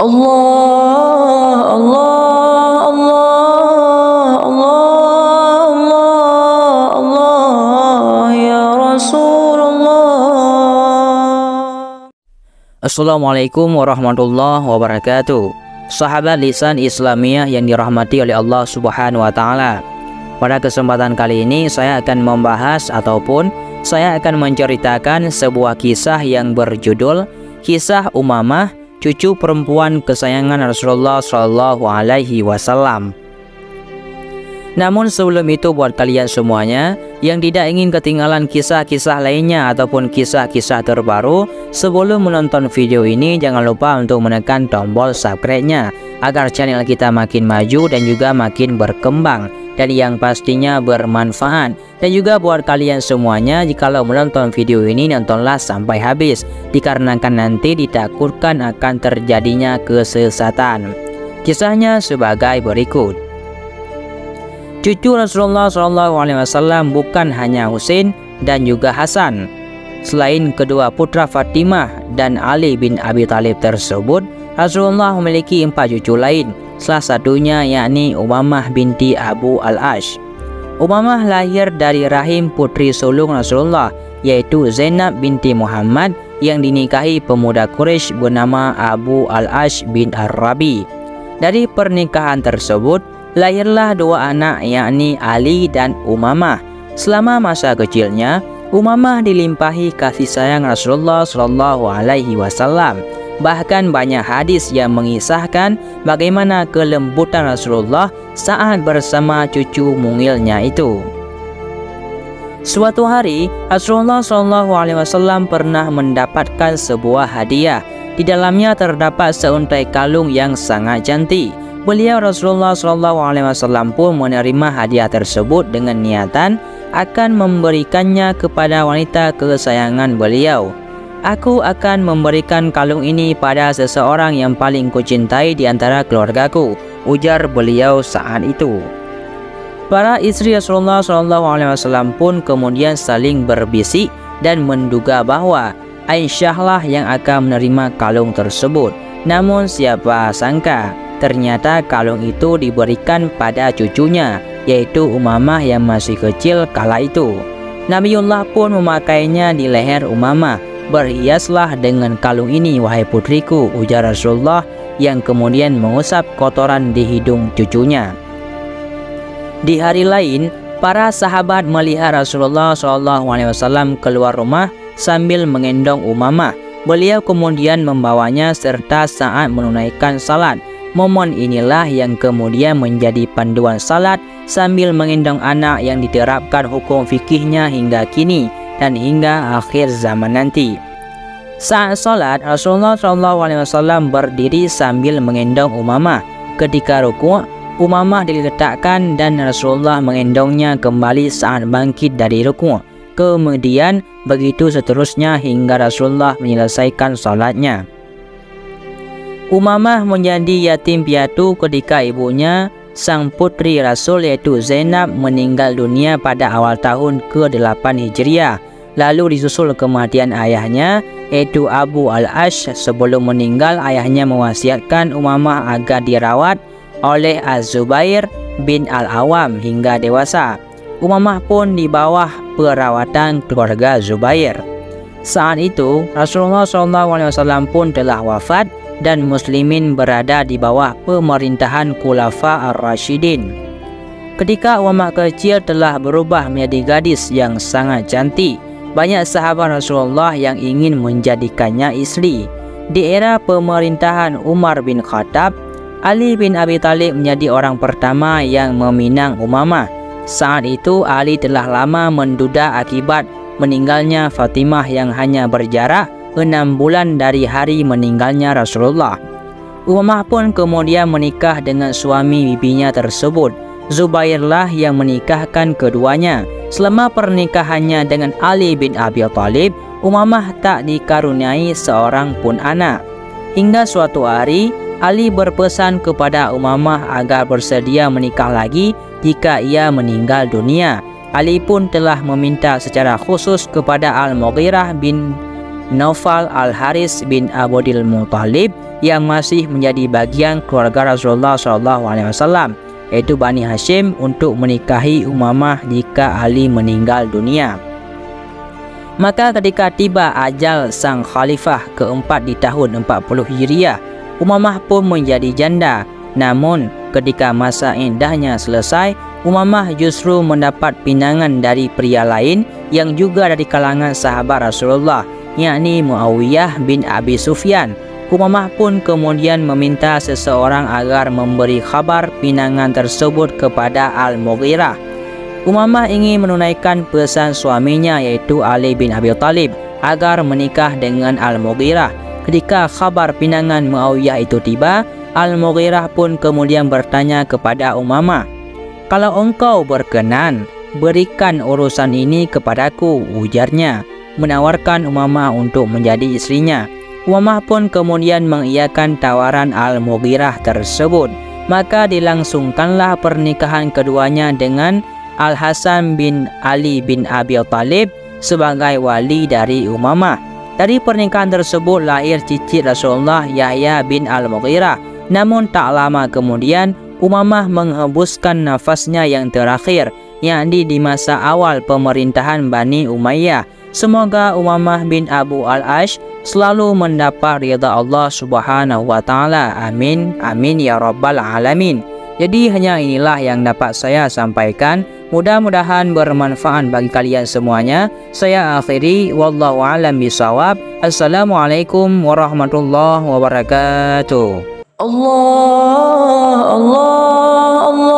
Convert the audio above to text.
Allah, Allah, Allah, Allah, Allah, Allah, ya Rasulullah. Assalamualaikum warahmatullahi wabarakatuh. Sahabat lisan Islamiyah yang dirahmati oleh Allah Subhanahu wa taala. Pada kesempatan kali ini saya akan membahas ataupun saya akan menceritakan sebuah kisah yang berjudul Kisah Umamah, cucu perempuan kesayangan Rasulullah Shallallahu Alaihi Wasallam. Namun sebelum itu, buat kalian semuanya yang tidak ingin ketinggalan kisah-kisah lainnya ataupun kisah-kisah terbaru, sebelum menonton video ini jangan lupa untuk menekan tombol subscribe-nya agar channel kita makin maju dan juga makin berkembang dan yang pastinya bermanfaat. Dan juga buat kalian semuanya, jikalau menonton video ini nontonlah sampai habis, dikarenakan nanti ditakutkan akan terjadinya kesesatan. Kisahnya sebagai berikut. Cucu Rasulullah SAW bukan hanya Husain dan juga Hasan. Selain kedua putra Fatimah dan Ali bin Abi Thalib tersebut, Rasulullah memiliki 4 cucu lain. Salah satunya yakni Umamah binti Abu Al-Ash. Umamah lahir dari rahim putri sulung Rasulullah, yaitu Zainab binti Muhammad yang dinikahi pemuda Quraisy bernama Abu Al-Ash bin Ar-Rabi. Dari pernikahan tersebut lahirlah 2 anak, yakni Ali dan Umamah. Selama masa kecilnya, Umamah dilimpahi kasih sayang Rasulullah Shallallahu Alaihi Wasallam. Bahkan banyak hadis yang mengisahkan bagaimana kelembutan Rasulullah saat bersama cucu mungilnya itu. Suatu hari, Rasulullah SAW pernah mendapatkan sebuah hadiah. Di dalamnya terdapat seuntai kalung yang sangat cantik. Beliau Rasulullah SAW pun menerima hadiah tersebut dengan niatan akan memberikannya kepada wanita kesayangan beliau. Aku akan memberikan kalung ini pada seseorang yang paling kucintai di antara keluargaku, ujar beliau saat itu. Para istri Rasulullah SAW pun kemudian saling berbisik dan menduga bahwa Aisyahlah yang akan menerima kalung tersebut. Namun siapa sangka ternyata kalung itu diberikan pada cucunya, yaitu Umamah yang masih kecil kala itu. Nabiullah pun memakainya di leher Umamah. Berhiaslah dengan kalung ini, wahai putriku, ujar Rasulullah yang kemudian mengusap kotoran di hidung cucunya. Di hari lain, para sahabat melihat Rasulullah SAW keluar rumah sambil menggendong Umamah. Beliau kemudian membawanya serta saat menunaikan salat. Momen inilah yang kemudian menjadi panduan salat sambil menggendong anak yang diterapkan hukum fikihnya hingga kini dan hingga akhir zaman nanti. Saat salat, Rasulullah SAW berdiri sambil menggendong Umamah. Ketika rukuk, Umamah diletakkan dan Rasulullah menggendongnya kembali saat bangkit dari rukuk. Kemudian begitu seterusnya hingga Rasulullah menyelesaikan salatnya. Umamah menjadi yatim piatu ketika ibunya, sang putri Rasul yaitu Zainab, meninggal dunia pada awal tahun ke-8 Hijriah. Lalu disusul kematian ayahnya, yaitu Abu Al-Ash. Sebelum meninggal, ayahnya mewasiatkan Umamah agar dirawat oleh Az-Zubair bin Al-Awam hingga dewasa. Umamah pun di bawah perawatan keluarga Zubair. Saat itu, Rasulullah SAW pun telah wafat dan muslimin berada di bawah pemerintahan Khulafa Ar-Rasyidin. Ketika Umamah kecil telah berubah menjadi gadis yang sangat cantik, banyak sahabat Rasulullah yang ingin menjadikannya istri. Di era pemerintahan Umar bin Khattab, Ali bin Abi Thalib menjadi orang pertama yang meminang Umamah. Saat itu Ali telah lama menduda akibat meninggalnya Fatimah yang hanya berjarak 6 bulan dari hari meninggalnya Rasulullah. Umamah pun kemudian menikah dengan suami bibinya tersebut. Zubairlah yang menikahkan keduanya. Selama pernikahannya dengan Ali bin Abi Thalib, Umamah tak dikaruniai seorang pun anak. Hingga suatu hari, Ali berpesan kepada Umamah agar bersedia menikah lagi jika ia meninggal dunia. Ali pun telah meminta secara khusus kepada Al-Mughirah bin Naufal Al-Haris bin Abdul Muthalib yang masih menjadi bagian keluarga Rasulullah SAW, yaitu Bani Hashim, untuk menikahi Umamah jika Ali meninggal dunia. Maka ketika tiba ajal sang khalifah keempat di tahun 40 Hijriah, Umamah pun menjadi janda. Namun ketika masa iddahnya selesai, Umamah justru mendapat pinangan dari pria lain yang juga dari kalangan sahabat Rasulullah, yakni Muawiyah bin Abi Sufyan. Umamah pun kemudian meminta seseorang agar memberi kabar pinangan tersebut kepada Al-Mughirah. Umamah ingin menunaikan pesan suaminya, yaitu Ali bin Abi Thalib, agar menikah dengan Al-Mughirah. Ketika kabar pinangan Muawiyah itu tiba, Al-Mughirah pun kemudian bertanya kepada Umamah, "Kalau engkau berkenan, berikan urusan ini kepadaku," ujarnya, menawarkan Umamah untuk menjadi istrinya. Umamah pun kemudian mengiyakan tawaran Al-Mughirah tersebut. Maka dilangsungkanlah pernikahan keduanya dengan Al-Hasan bin Ali bin Abi Thalib sebagai wali dari Umamah. Dari pernikahan tersebut lahir cicit Rasulullah, Yahya bin Al-Mughirah. Namun tak lama kemudian Umamah menghembuskan nafasnya yang terakhir, yakni di masa awal pemerintahan Bani Umayyah. Semoga Umamah bin Abu Al-Ash selalu mendapat ridha Allah Subhanahu wa Ta'ala. Amin, amin ya rabbal alamin. Jadi hanya inilah yang dapat saya sampaikan. Mudah-mudahan bermanfaat bagi kalian semuanya. Saya akhiri, wallahu a'lam bishawab. Assalamualaikum warahmatullahi wabarakatuh. Allah, Allah, Allah.